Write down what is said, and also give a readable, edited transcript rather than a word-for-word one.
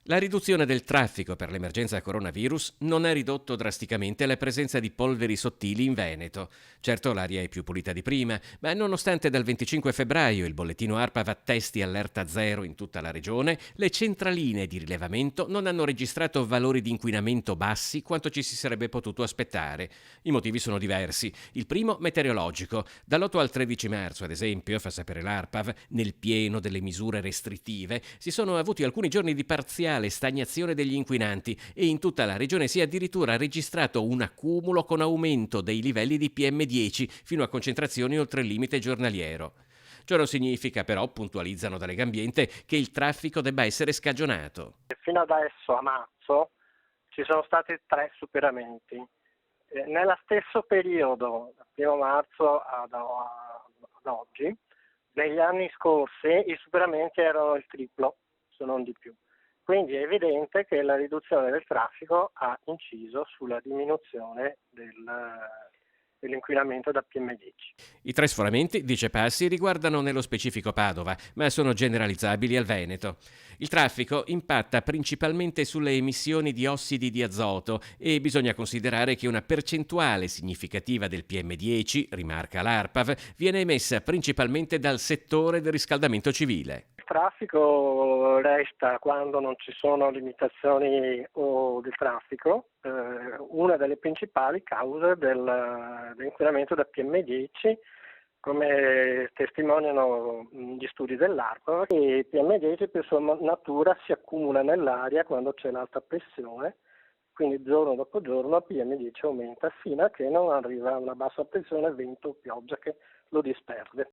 La riduzione del traffico per l'emergenza coronavirus non ha ridotto drasticamente la presenza di polveri sottili in Veneto. Certo, l'aria è più pulita di prima, ma nonostante dal 25 febbraio il bollettino ARPAV attesti allerta zero in tutta la regione, le centraline di rilevamento non hanno registrato valori di inquinamento bassi quanto ci si sarebbe potuto aspettare. I motivi sono diversi. Il primo, meteorologico. Dall'8 al 13 marzo, ad esempio, fa sapere l'ARPAV, nel pieno delle misure restrittive, si sono avuti alcuni giorni di parziale stagnazione degli inquinanti e in tutta la regione si è addirittura registrato un accumulo con aumento dei livelli di PM10 fino a concentrazioni oltre il limite giornaliero. Ciò non significa però, puntualizzano da Legambiente, che il traffico debba essere scagionato. Fino adesso, a marzo, ci sono stati 3 superamenti. Nello stesso periodo, dal 1° marzo ad oggi, negli anni scorsi i superamenti erano il triplo, se non di più. Quindi è evidente che la riduzione del traffico ha inciso sulla diminuzione dell'inquinamento da PM10. I tre sforamenti, dice Passi, riguardano nello specifico Padova, ma sono generalizzabili al Veneto. Il traffico impatta principalmente sulle emissioni di ossidi di azoto e bisogna considerare che una percentuale significativa del PM10, rimarca l'ARPAV, viene emessa principalmente dal settore del riscaldamento civile. Il traffico resta, quando non ci sono limitazioni del traffico, una delle principali cause dell'inquinamento da PM10, come testimoniano gli studi dell'ARPA. Il PM10 per sua natura si accumula nell'aria quando c'è l'alta pressione, quindi giorno dopo giorno il PM10 aumenta fino a che non arriva a una bassa pressione, vento o pioggia che lo disperde.